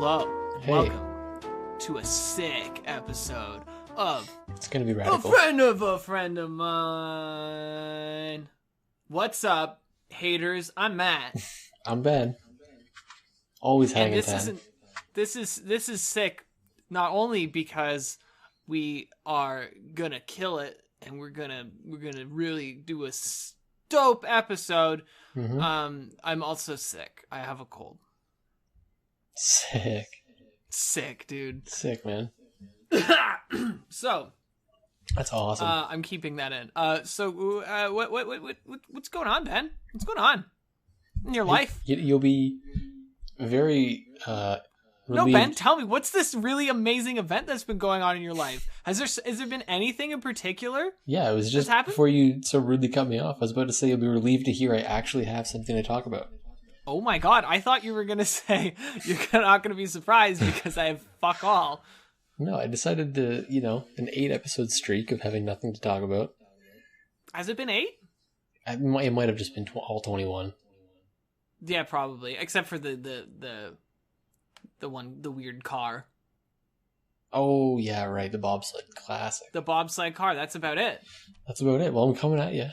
Hello, and Hey. welcome to a sick episode of It's gonna be A radical. Friend of Mine. What's up, haters? I'm Matt. I'm Ben. Always And hanging this ten. isn't this is sick not only because we are gonna kill it and we're gonna really do a dope episode. hmm I'm also sick. I have a cold. Sick, Sick, dude. sick, man. So, That's awesome. I'm keeping that in. What's going on, Ben? What's going on in your life? You'll be very No, relieved. Ben, tell me, what's this really amazing event that's been going on in your life? Has there been anything in particular? Yeah, it was just happened? before you so rudely cut me off. I was about to say you'll be relieved to hear I actually have something to talk about. Oh my god, I thought you were gonna say you're not gonna be surprised because I have fuck all. No, I decided to, an 8-episode streak of having nothing to talk about. Has it been 8? It might have just been all 21. Yeah, probably. Except for the weird car. Oh, yeah, right. The bobsled classic. The bobsled car, that's about it. That's about it. Well, I'm coming at you.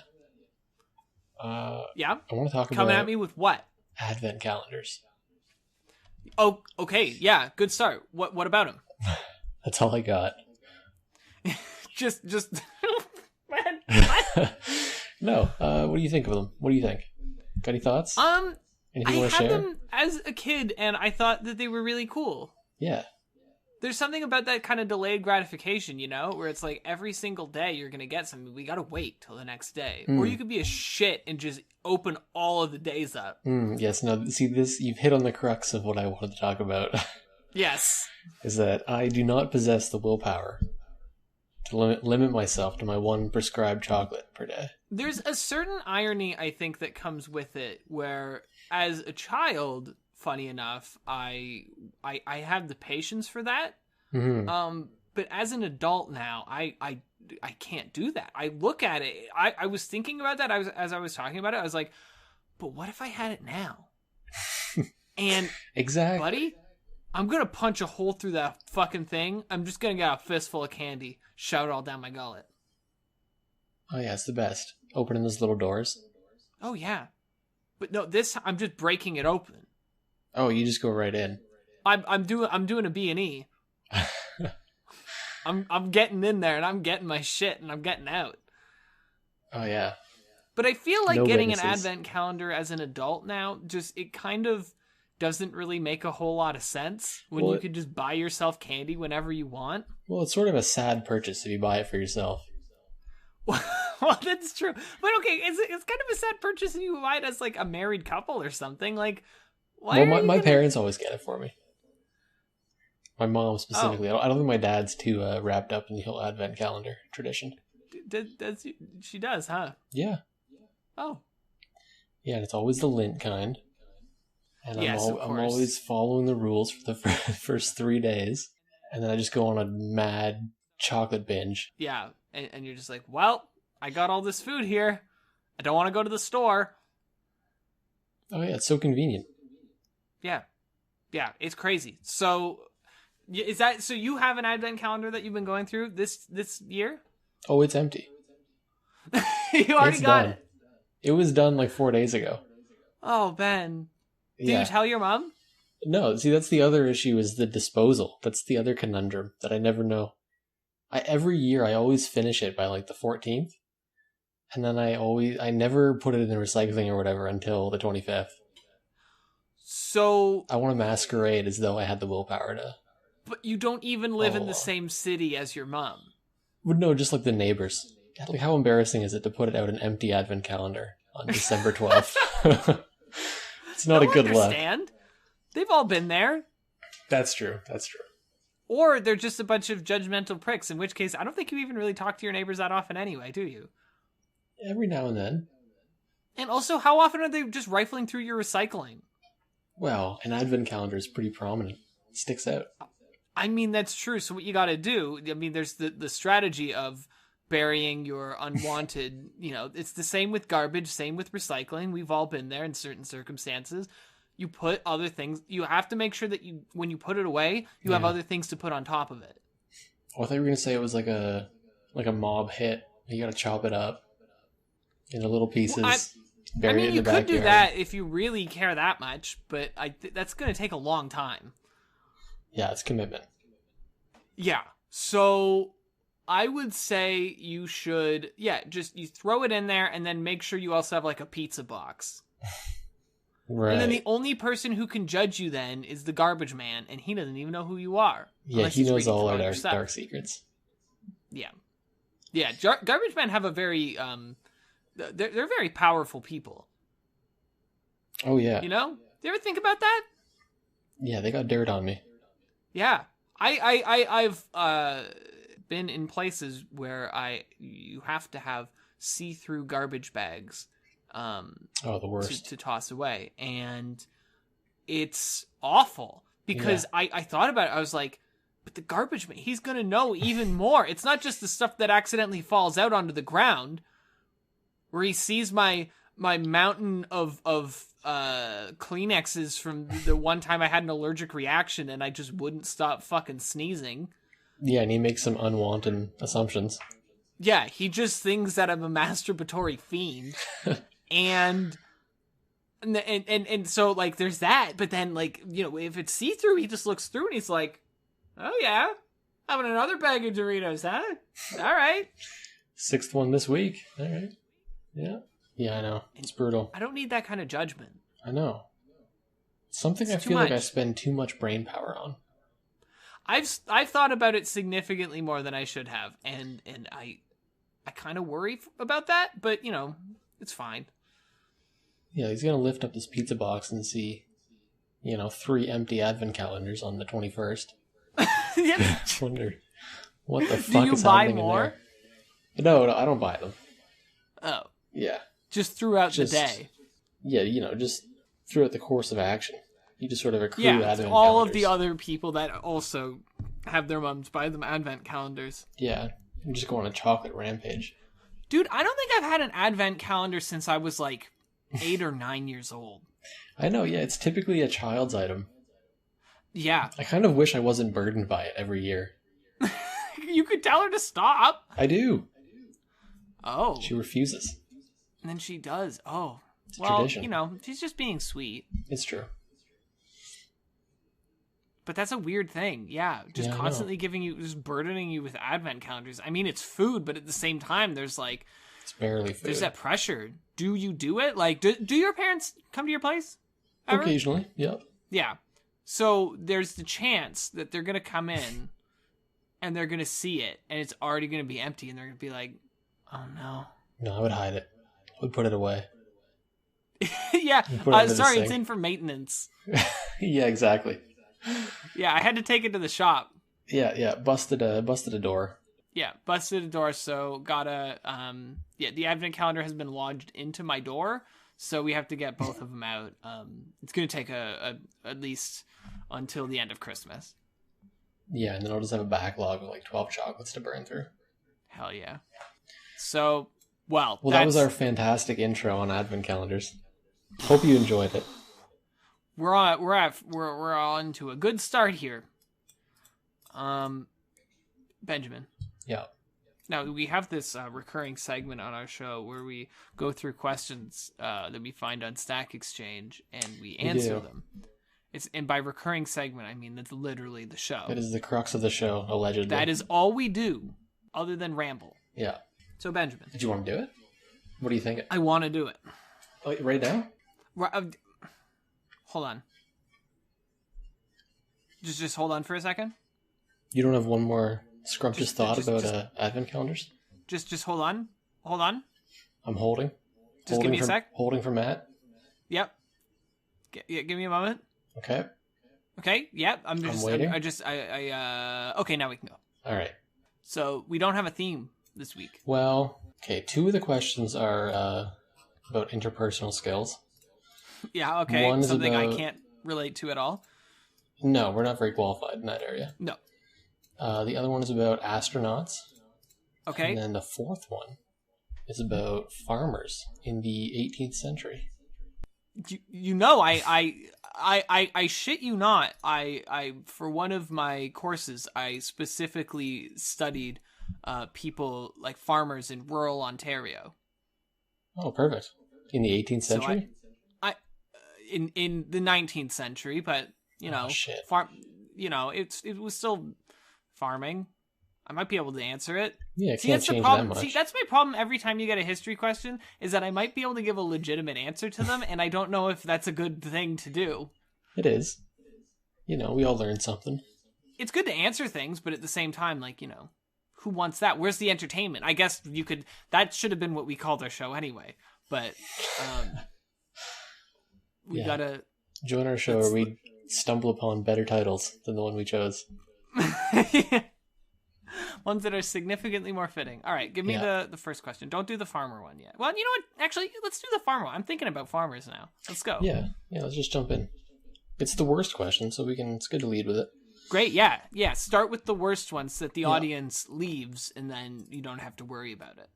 Yeah? I want to talk Coming about at me with what? advent calendars. Oh, okay, yeah, good start. What about him? That's all I got. Just man, what? No. What do you think of them? What do you think? Got any thoughts? I Anything you want to had share? them as a kid and I thought that they were really cool. Yeah. There's something about that kind of delayed gratification, where it's like every single day you're gonna get something. We gotta wait till the next day, or you could be a shit and just open all of the days up. Yes. No. See, you've hit on the crux of what I wanted to talk about. Yes. Is that I do not possess the willpower to limit myself to my one prescribed chocolate per day. There's a certain irony, I think, that comes with it, where as a child, funny enough, I have the patience for that. Mm-hmm. But as an adult now, I can't do that. I look at it. I was thinking about that as I was talking about it. I was like, but what if I had it now? And Exactly. buddy, I'm gonna punch a hole through that fucking thing. I'm just gonna get a fistful of candy, shove it all down my gullet. Oh yeah, it's the best. Opening those little doors. Oh yeah, but no, I'm just breaking it open. Oh, you just go right in. I'm doing a B&E. I'm getting in there and I'm getting my shit and I'm getting out. Oh yeah. But I feel like No getting witnesses. an advent calendar as an adult now, it kind of doesn't really make a whole lot of sense when Well, you could just buy yourself candy whenever you want. Well, it's sort of a sad purchase if you buy it for yourself. Well, that's true. But okay, it's kind of a sad purchase if you buy it as like a married couple or something. Like, why Well, are you my gonna- parents always get it for me. My mom specifically. I don't think my dad's too wrapped up in the whole advent calendar tradition. She does, huh? Yeah. Oh. Yeah, and it's always the lint kind. And Yes, of I'm course. always following the rules for the first 3 days. And then I just go on a mad chocolate binge. Yeah, and you're just like, well, I got all this food here. I don't want to go to the store. Oh, yeah, it's so convenient. Yeah, it's crazy. So, is that so? You have an advent calendar that you've been going through this year? Oh, it's empty. You already It's got done. it. It was done like 4 days ago. Oh, Ben, did Yeah. you tell your mom? No, see, that's the other issue is the disposal. That's the other conundrum that I never know. Every year I always finish it by like the 14th. And then I never put it in the recycling or whatever until the 25th. So, I want to masquerade as though I had the willpower to. but you don't even live in Oh. the same city as your mom. Would know just like the neighbors. God, like how embarrassing is it to put it out an empty advent calendar on December 12th? It's not a They'll good look. understand. They've all been there. That's true. That's true. Or they're just a bunch of judgmental pricks, in which case I don't think you even really talk to your neighbors that often anyway, do you? Every now and then. And also, how often are they just rifling through your recycling? Well, an advent calendar is pretty prominent. It sticks out. I mean, that's true. So what you got to do, I mean, there's the strategy of burying your unwanted, it's the same with garbage, same with recycling. We've all been there in certain circumstances. you put other things. You have to make sure that when you put it away, you have other things to put on top of it. Oh, I thought you were gonna say it was like a mob hit. You gotta chop it up into little pieces. Bury it in the backyard. You could do that if you really care that much, but that's gonna take a long time. Yeah, it's commitment. Yeah, so I would say you should, just you throw it in there and then make sure you also have like a pizza box. Right. And then the only person who can judge you then is the garbage man, and he doesn't even know who you are. Yeah, he knows all our dark secrets. Yeah. Yeah, garbage men have a very, they're very powerful people. Oh, yeah. You know? Do you ever think about that? Yeah, they got dirt on me. Yeah. I've been in places where you have to have see-through garbage bags the worst to toss away, and it's awful because I thought about it. I was like, but the garbage man, he's gonna know even more. It's not just the stuff that accidentally falls out onto the ground, where he sees my mountain of Kleenexes from the one time I had an allergic reaction and I just wouldn't stop fucking sneezing. Yeah, and he makes some unwanted assumptions. Yeah, he just thinks that I'm a masturbatory fiend. and so, like, there's that. But then, like, you know, if it's see-through, he just looks through and he's like, oh, yeah, having another bag of Doritos, huh? All right. 6th one this week. All right. Yeah. Yeah, I know. It's brutal. I don't need that kind of judgment. I know. Something I feel like I spend too much brain power on. I've thought about it significantly more than I should have, and I kind of worry about that, but, you know, it's fine. Yeah, he's going to lift up this pizza box and see, 3 empty advent calendars on the 21st. Yeah. Wonder what the fuck is happening in there. Do you buy more? No, I don't buy them. Oh. Yeah. Just throughout the day. Yeah, just throughout the course of action. You just sort of accrue advent all calendars. Of the other people that also have their moms buy them advent calendars. Yeah, I'm just going on a chocolate rampage. Dude, I don't think I've had an advent calendar since I was like 8 or 9 years old. I know, yeah, it's typically a child's item. Yeah. I kind of wish I wasn't burdened by it every year. You could tell her to stop. I do. Oh. She refuses. And then she does. Oh. It's a tradition. She's just being sweet. It's true. But that's a weird thing. Yeah. Just constantly just burdening you with advent calendars. I mean, it's food, but at the same time, there's like... It's barely food. There's that pressure. Do you do it? Like, do your parents come to your place? Ever? Occasionally, yep. Yeah. So there's the chance that they're going to come in and they're going to see it and it's already going to be empty and they're going to be like, oh no. No, I would hide it. I would put it away. Yeah. Sorry, it's in for maintenance. Yeah, exactly. Yeah, I had to take it to the shop. Yeah. Busted a door. Yeah, busted a door. So the advent calendar has been lodged into my door. So we have to get both of them out. It's going to take at least until the end of Christmas. Yeah, and then I'll just have a backlog of like 12 chocolates to burn through. Hell yeah. So, well, that was our fantastic intro on advent calendars. Hope you enjoyed it. We're on to a good start here. Benjamin. Yeah. Now, we have this recurring segment on our show where we go through questions that we find on Stack Exchange and we answer them. And by recurring segment, I mean that's literally the show. That is the crux of the show, allegedly. That is all we do, other than ramble. Yeah. So, Benjamin. Did you want to do it? What do you think? I want to do it. Oh, right now? Hold on. Just hold on for a second. You don't have one more scrumptious thought about advent calendars? Just hold on. Hold on. I'm holding. Just give me a sec. Holding for Matt. Yep. Give me a moment. Okay. Okay. Yep. I'm waiting. Okay, now we can go. All right. So we don't have a theme this week. Well, okay. 2 of the questions are about interpersonal skills. Yeah. Okay. One is something I can't relate to at all. No, we're not very qualified in that area. No. The other one is about astronauts. Okay. And then the 4th one is about farmers in the 18th century. you know, I shit you not. I for one of my courses, I specifically studied people like farmers in rural Ontario. Oh, perfect. In the 18th So century? I in the 19th century, but you know, Oh, shit. it was still farming. I might be able to answer it. Yeah, See, can't that's the change problem. that much. See, that's my problem every time you get a history question is that I might be able to give a legitimate answer to them, and I don't know if that's a good thing to do. It is. You know, we all learn something. It's good to answer things, but at the same time, like, who wants that? Where's the entertainment? I guess that should have been what we called our show anyway, but we gotta join our show where we stumble upon better titles than the one we chose. Ones that are significantly more fitting. All right, give me the first question. Don't do the farmer one yet. Well, you know what? Actually, let's do the farmer one. I'm thinking about farmers now. Let's go. Yeah, let's just jump in. It's the worst question, so it's good to lead with it. Great, yeah. Start with the worst ones so that the audience leaves, and then you don't have to worry about it.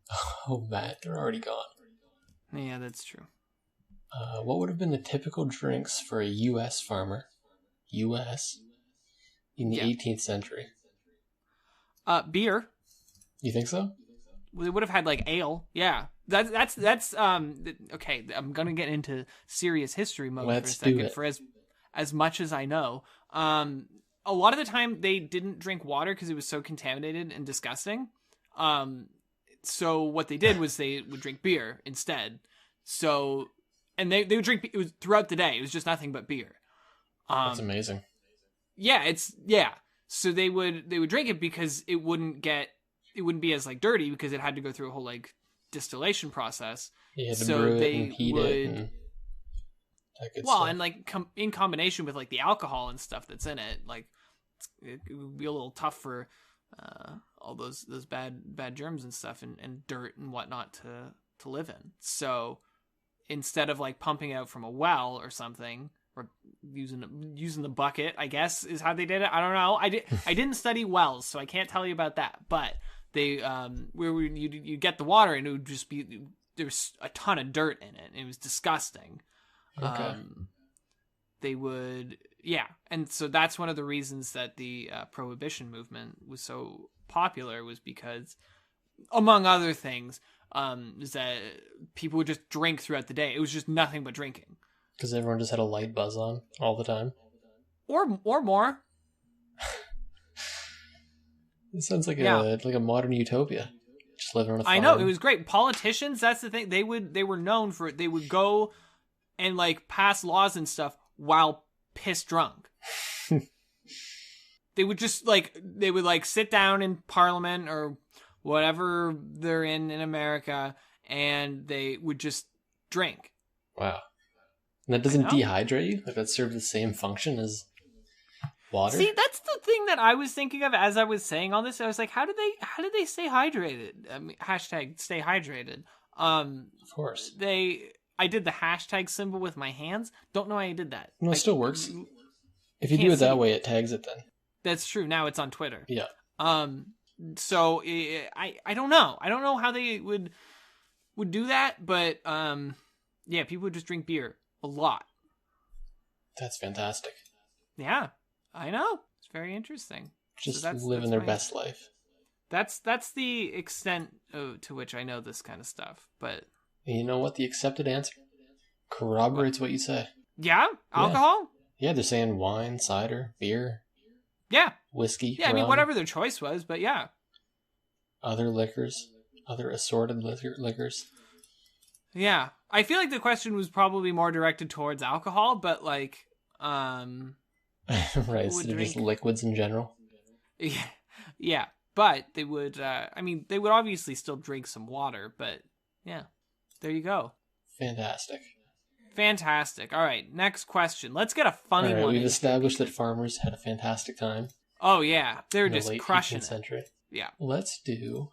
Oh, Matt, they're already gone. Yeah, that's true. What would have been the typical drinks for a U.S. farmer? U.S. in the 18th century? Beer. You think so? They would have had like ale. Yeah. That's okay. I'm gonna get into serious history mode for a second. For as much as I know, a lot of the time they didn't drink water because it was so contaminated and disgusting. So what they did was they would drink beer instead. So, and they would drink it was throughout the day. It was just nothing but beer. That's amazing. Yeah. So they would drink it because it wouldn't be as like dirty because it had to go through a whole like distillation process. You had to so brew they it and heat would, it. And that good well, stuff. and like in combination with like the alcohol and stuff that's in it, like it would be a little tough for all those bad germs and stuff and dirt and whatnot to live in. So instead of like pumping out from a well or something, or using the bucket, I guess is how they did it. I don't know. I didn't study wells, so I can't tell you about that. But they where you get the water and it would just be there's a ton of dirt in it. It was disgusting. Okay. They would and so that's one of the reasons that the Prohibition movement was so popular was because, among other things, is that people would just drink throughout the day. It was just nothing but drinking. Because everyone just had a light buzz on all the time. Or more. It sounds like a modern utopia. Just living on a farm. I know, it was great. Politicians, that's the thing. They were known for it. They would go and like pass laws and stuff while pissed drunk. They would sit down in Parliament or whatever they're in America, and they would just drink. Wow. And that doesn't dehydrate you? Like that serves the same function as water? See, that's the thing that I was thinking of as I was saying all this. I was like, how did they stay hydrated? I mean, hashtag stay hydrated. Of course. I did the hashtag symbol with my hands. Don't know how I did that. No, it still works. If you do it that way, it tags it then. That's true. Now it's on Twitter. Yeah. So I don't know. I don't know how they would do that, but people would just drink beer a lot. That's fantastic. Yeah, I know. It's very interesting. Just living their best life. That's the extent to which I know this kind of stuff. But and you know what? The accepted answer corroborates what you say. Yeah, alcohol. Yeah, they're saying wine, cider, beer. Yeah, whiskey. Yeah, rum, I mean whatever their choice was, but yeah. Other liquors, other assorted liquors. Yeah, I feel like the question was probably more directed towards alcohol, but like, right, instead of just liquids in general. Yeah, but they would. They would obviously still drink some water, but yeah, there you go. Fantastic. All right, next question. Let's get a funny one. We've established that farmers had a fantastic time. Oh yeah, they're just late crushing 18th century. Yeah. Let's do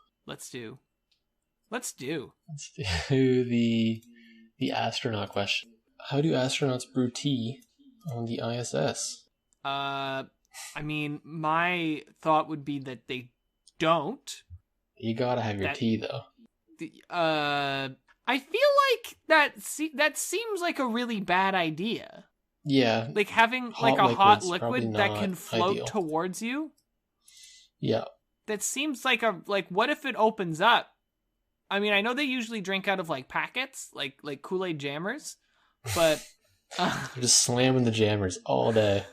the astronaut question. How do astronauts brew tea on the ISS? My thought would be that they don't. You gotta have your tea though. I feel like that seems like a really bad idea. Yeah. Like having Hot like a hot liquid's probably liquid that not can float ideal. towards you. Yeah. That seems like what if it opens up? I mean, I know they usually drink out of like packets, like Kool-Aid jammers, but They're just slamming the jammers all day.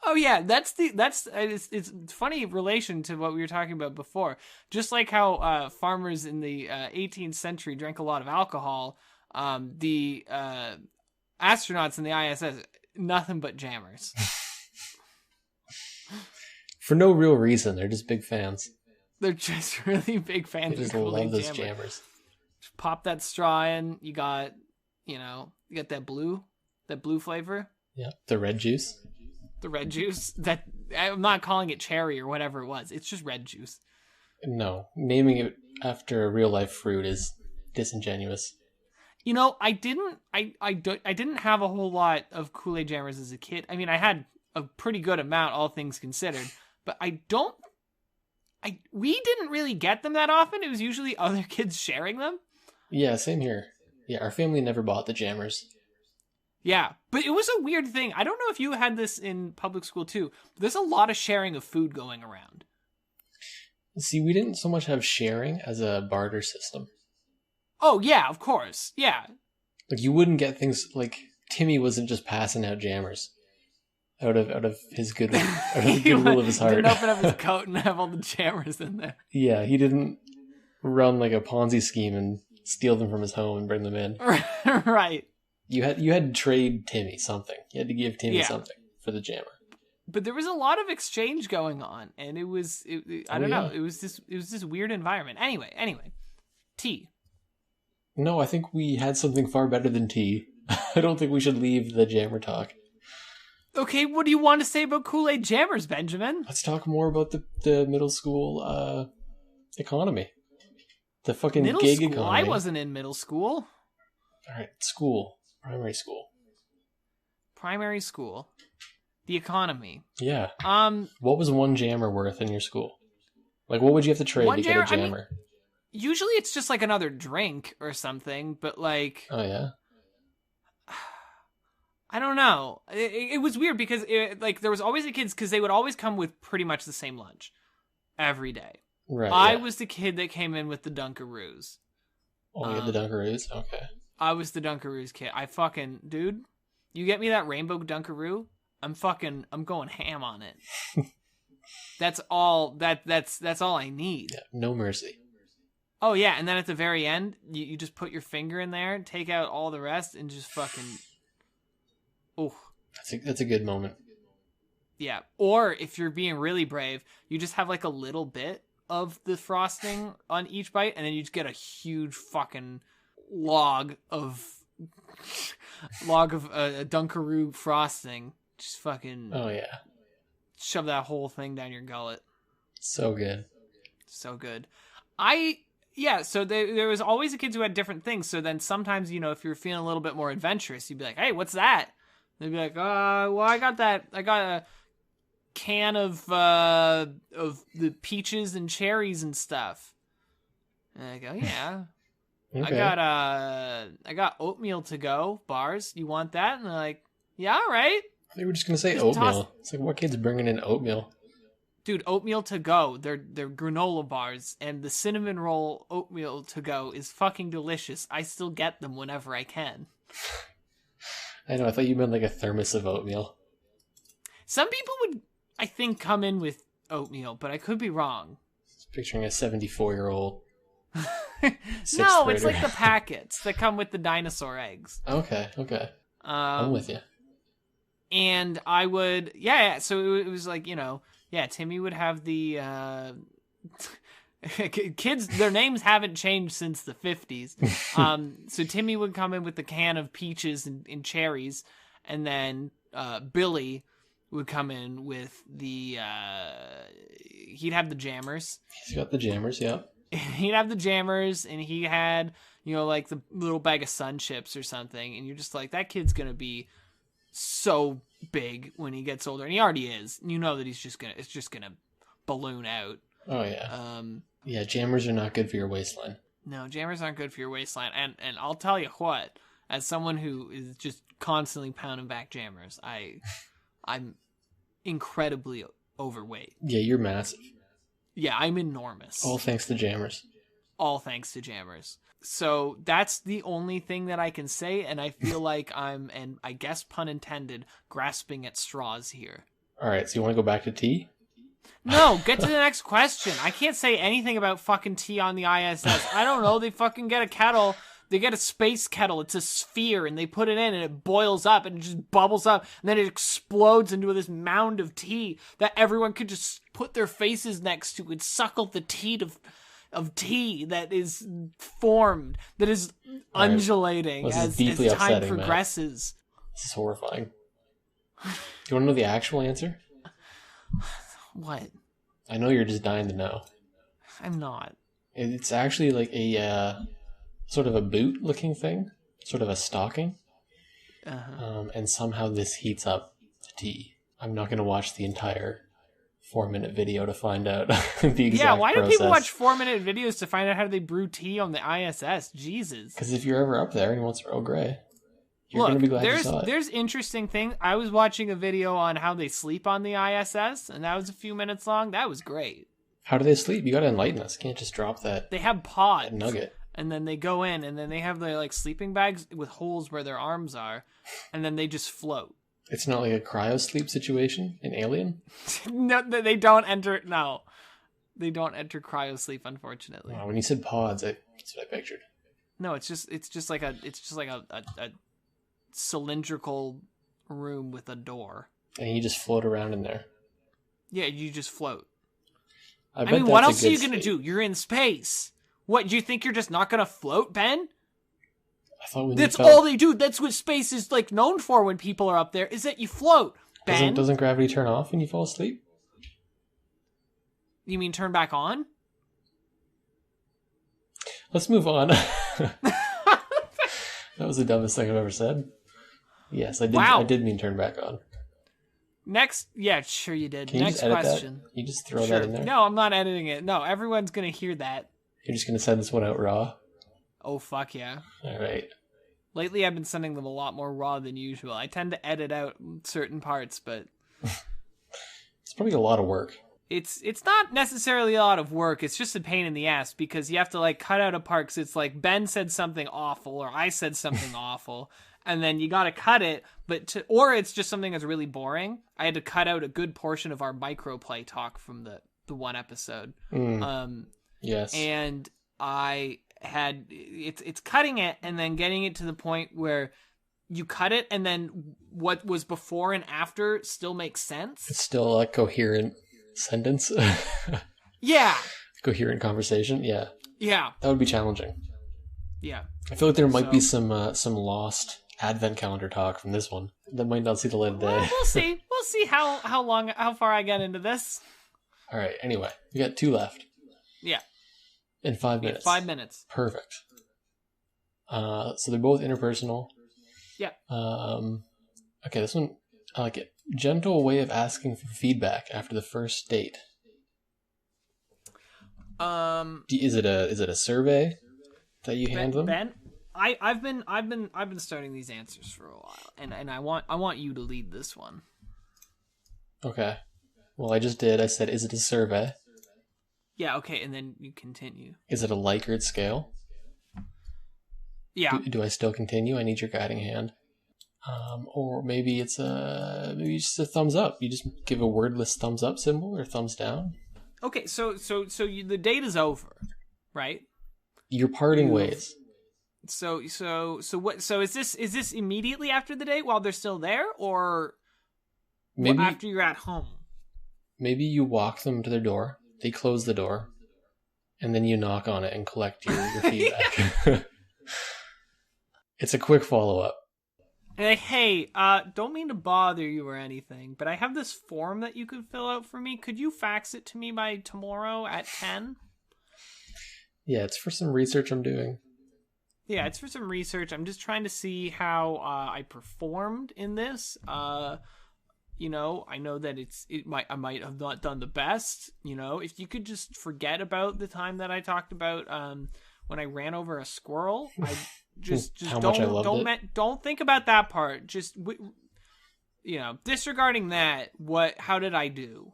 oh yeah, it's funny relation to what we were talking about before. Just like how farmers in the 18th century drank a lot of alcohol, the astronauts in the ISS nothing but jammers. For no real reason, they're just big fans. They're just really big fans They just of Kool-Aid love those jammers. jammers. Just pop that straw in. You got that blue flavor. Yeah, the red juice. The red juice. That I'm not calling it cherry or whatever it was. It's just red juice. No, naming it after a real life fruit is disingenuous. You know, I didn't have a whole lot of Kool-Aid jammers as a kid. I mean, I had a pretty good amount, all things considered, but we didn't really get them that often. It was usually other kids sharing them. Yeah, same here. Yeah, our family never bought the jammers. Yeah, but it was a weird thing. I don't know if you had this in public school too. But there's a lot of sharing of food going around. See, we didn't so much have sharing as a barter system. Oh, yeah, of course. Yeah. Like, you wouldn't get things like Timmy wasn't just passing out jammers out of his good out of the goodwill of his heart. Didn't open up his coat and have all the jammers in there. Yeah, he didn't run like a Ponzi scheme and steal them from his home and bring them in. Right. You had to trade Timmy something. You had to give Timmy something for the jammer. But there was a lot of exchange going on, and I don't know. It was this weird environment. Anyway, tea. No, I think we had something far better than tea. I don't think we should leave the jammer talk. Okay, what do you want to say about Kool-Aid jammers, Benjamin? Let's talk more about the middle school economy. The fucking middle gig school? economy. I wasn't in middle school. All right, school. Primary school. Primary school. The economy. Yeah. What was one jammer worth in your school? Like, what would you have to trade to get a jammer? I mean, usually it's just like another drink or something, but like... Oh, yeah? I don't know. It was weird because there was always the kids, because they would always come with pretty much the same lunch every day. Right. I was the kid that came in with the Dunkaroos. Oh, you had the Dunkaroos? Okay. I was the Dunkaroos kid. Dude, you get me that rainbow Dunkaroo, I'm going ham on it. That's all I need. Yeah, no mercy. Oh yeah, and then at the very end, you just put your finger in there, take out all the rest, and just fucking... Oh. That's a good moment. Yeah. Or if you're being really brave, you just have like a little bit of the frosting on each bite, and then you just get a huge fucking log of Dunkaroo frosting. Just fucking... Oh, yeah. Shove that whole thing down your gullet. So good. So good. So there was always the kids who had different things. So then sometimes, if you're feeling a little bit more adventurous, you'd be like, hey, what's that? They'd be like, well, I got a can of the peaches and cherries and stuff. And I go, yeah. Okay. I got oatmeal to go, bars. You want that? And they're like, yeah, all right. They were just gonna say oatmeal. It's like, what kid's bringing in oatmeal? Dude, oatmeal to go. They're granola bars, and the cinnamon roll oatmeal to go is fucking delicious. I still get them whenever I can. I know. I thought you meant like a thermos of oatmeal. Some people would, I think, come in with oatmeal, but I could be wrong. Just picturing a 74-year-old. No, it's like the packets that come with the dinosaur eggs. Okay. I'm with you. And I would, so it was like, Timmy would have the, kids, their names haven't changed since the 50s. So Timmy would come in with the can of peaches and cherries, and then Billy would come in with the, he'd have the jammers. He's got the jammers, yeah. He'd have the jammers, and he had, like the little bag of Sun Chips or something, and you're just like, that kid's gonna be so big when he gets older, and he already is. You know that it's just gonna balloon out. Oh yeah. Yeah, jammers are not good for your waistline. No, jammers aren't good for your waistline. And I'll tell you what, as someone who is just constantly pounding back jammers, I'm incredibly overweight. Yeah, you're massive. Yeah, I'm enormous. All thanks to jammers. All thanks to jammers. So that's the only thing that I can say, and I feel like I'm, and I guess pun intended, grasping at straws here. All right, so you want to go back to tea? No, get to the next question. I can't say anything about fucking tea on the ISS. I don't know. They fucking get a kettle. They get a space kettle. It's a sphere, and they put it in, and it boils up, and it just bubbles up, and then it explodes into this mound of tea that everyone could just put their faces next to and suckle the tea of tea that is formed, that is undulating as time progresses. This is horrifying. Do you want to know the actual answer? What? I know you're just dying to know. I'm not. It's actually like a sort of a boot-looking thing, sort of a stocking, and somehow this heats up the tea. I'm not going to watch the entire 4-minute video to find out the exact Yeah, why process. do people watch 4-minute videos to find out how they brew tea on the ISS? Jesus. Because if you're ever up there and you want some Earl Grey, you're going to be glad you saw it. There's interesting things. I was watching a video on how they sleep on the ISS, and that was a few minutes long. That was great. How do they sleep? You got to enlighten us. You can't just drop that. They have pods. That nugget. And then they go in, and then they have their like sleeping bags with holes where their arms are, and then they just float. It's not like a cryo sleep situation in Alien? No, they don't enter. No, they don't enter cryo sleep. Unfortunately. Wow, when you said pods, that's what I pictured. No, it's just like a cylindrical room with a door. And you just float around in there. Yeah, you just float. I mean, what else are you gonna do? You're in space. What, do you think you're just not gonna float, Ben? I thought that's all they do. That's what space is like known for when people are up there, is that you float, Ben. Doesn't gravity turn off when you fall asleep? You mean turn back on? Let's move on. That was the dumbest thing I've ever said. Yes, I did. Wow. I did mean turn back on. Next, yeah, sure you did. Can you Next just edit question. That? You just throw that in there? No, I'm not editing it. No, everyone's gonna hear that. You're just gonna send this one out raw? Oh, fuck yeah. All right. Lately, I've been sending them a lot more raw than usual. I tend to edit out certain parts, but it's probably a lot of work. It's not necessarily a lot of work. It's just a pain in the ass because you have to like cut out a part because it's like Ben said something awful or I said something awful, and then you got to cut it. Or it's just something that's really boring. I had to cut out a good portion of our microplay talk from the one episode. Yes. And I had it's cutting it and then getting it to the point where you cut it and then what was before and after still makes sense. It's still a coherent sentence. Yeah. Coherent conversation. Yeah. Yeah. That would be challenging. Yeah. I feel like there might be some lost advent calendar talk from this one that might not see the light of day. Well, we'll see. We'll see how far I get into this. All right. Anyway, we got 2 left. Yeah. In 5 minutes. 5 minutes. Perfect. So they're both interpersonal. Yeah. Okay, this one, I like it. Gentle way of asking for feedback after the first date. Is it a survey that you hand them? Ben, I've been starting these answers for a while, and I want you to lead this one. Okay. Well, I just did. I said, is it a survey? Yeah, okay, and then you continue. Is it a Likert scale? Yeah. Do I still continue? I need your guiding hand. Or maybe it's just a thumbs up. You just give a wordless thumbs up symbol or thumbs down. Okay, so the date is over, right? You're parting ways. So what? So is this immediately after the date while they're still there, or maybe after you're at home? Maybe you walk them to their door. They close the door, and then you knock on it and collect your feedback. It's a quick follow-up. Like, hey, don't mean to bother you or anything, but I have this form that you could fill out for me. Could you fax it to me by tomorrow at 10? Yeah, it's for some research I'm doing. Yeah, it's for some research. I'm just trying to see how I performed in this. You know, I know that I might have not done the best. You know, if you could just forget about the time that I talked about when I ran over a squirrel. I just How much I loved it? don't think about that part. Just disregarding that. How did I do?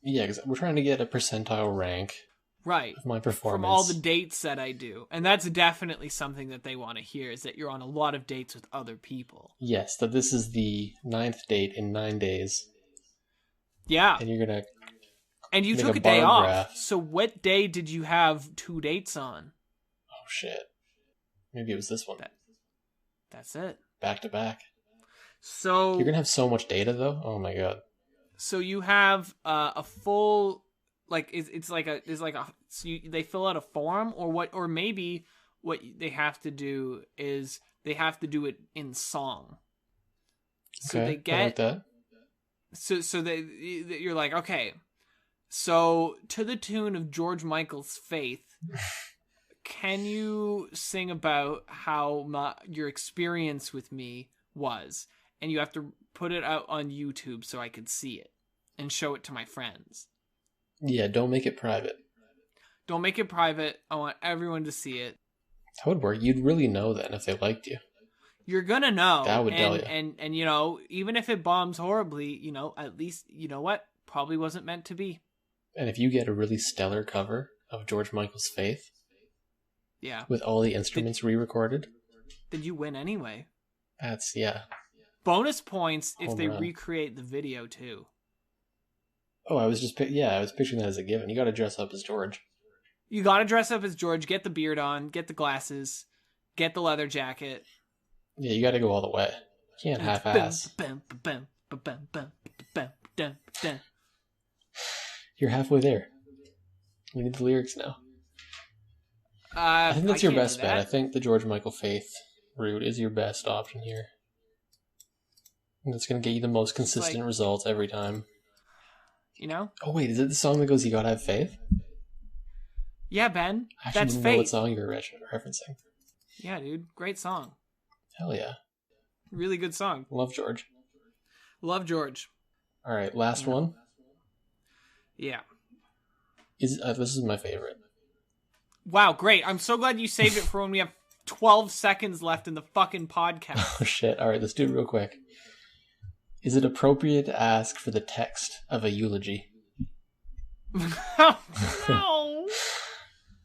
Yeah, because we're trying to get a percentile rank Right. of my performance. From all the dates that I do. And that's definitely something that they want to hear, is that you're on a lot of dates with other people. Yes, that this is the 9th date in 9 days. Yeah. And you're going to And you make took a a day bar off. graph. So what day did you have 2 dates on? Oh, shit. Maybe it was this one. That's it. Back to back. So You're going to have so much data, though? Oh, my God. So you have a full, like, they fill out a form, or maybe what they have to do is they have to do it in song. So Okay, they get I like that. So you're like, okay, so to the tune of George Michael's Faith, can you sing about how your experience with me was? And you have to put it out on YouTube so I could see it and show it to my friends. Yeah, don't make it private. Don't make it private. I want everyone to see it. That would work. You'd really know then if they liked you. You're gonna know. That would tell you. And even if it bombs horribly, at least, you know what? Probably wasn't meant to be. And if you get a really stellar cover of George Michael's Faith, yeah, with all the instruments re-recorded, then you win anyway. That's, yeah. Bonus points if Home they run. recreate the video too. Oh, I was picturing that as a given. You got to dress up as George. You gotta dress up as George, get the beard on, get the glasses, get the leather jacket. Yeah, you got to go all the way. You can't half-ass. You're halfway there. We need the lyrics now. I think that's your best bet. I think the George Michael Faith route is your best option here. And that's going to get you the most consistent results every time. Oh, wait, is it the song that goes, "You Gotta Have Faith"? Yeah, Ben. I actually didn't know what song you were referencing. Yeah, dude. Great song. Hell yeah. Really good song. Love George. Love George. All right, last one. Yeah. This is my favorite. Wow, great. I'm so glad you saved it for when we have 12 seconds left in the fucking podcast. Oh, shit. All right, let's do it real quick. Is it appropriate to ask for the text of a eulogy? No.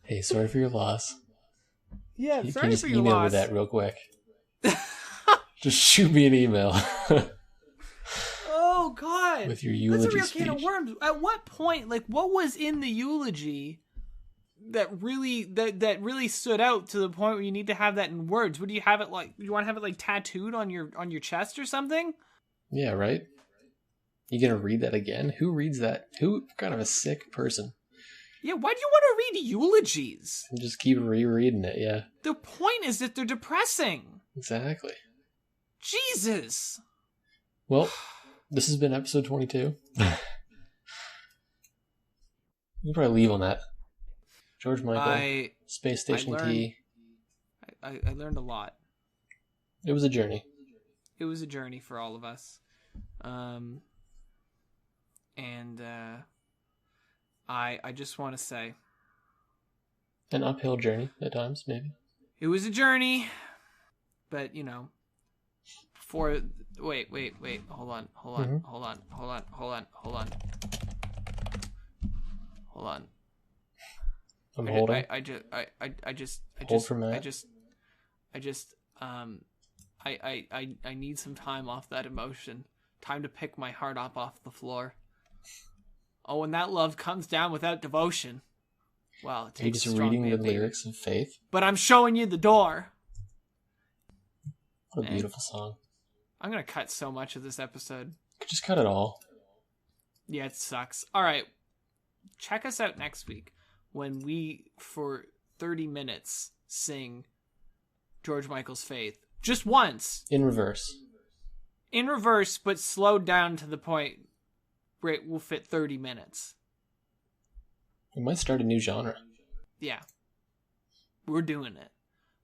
Hey, sorry for your loss. Yeah, you sorry can just for your email loss. me that real quick. Just shoot me an email. Oh, God. With your eulogy That's a real can of worms. At what point, what was in the eulogy that really stood out to the point where you need to have that in words? What do you have it like? You want to have it tattooed on your chest or something? Yeah, right? You gonna read that again? Who reads that? Who kind of a sick person? Yeah, why do you want to read eulogies? Just keep rereading it, yeah. The point is that they're depressing. Exactly. Jesus. Well, this has been episode 22. We'll probably leave on that. George Michael, Space Station T. I learned a lot. It was a journey. It was a journey for all of us. I just want to say, an uphill journey at times, maybe. It was a journey, but wait, hold on. I'm holding. I need some time off that emotion. Time to pick my heart up off the floor. Oh, when that love comes down without devotion. Well, it takes. You're just reading the lyrics of Faith. But I'm showing you the door. What a beautiful song. I'm gonna cut so much of this episode. You could just cut it all. Yeah, it sucks. All right, check us out next week when we, for 30 minutes, sing George Michael's Faith. Just once. In reverse. In reverse, but slowed down to the point where it will fit 30 minutes. We might start a new genre. Yeah. We're doing it.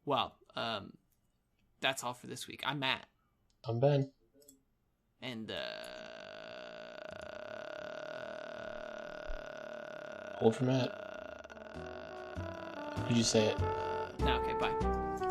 Well, that's all for this week. I'm Matt. I'm Ben. And, Hold for Matt. Did you say it? Okay, bye.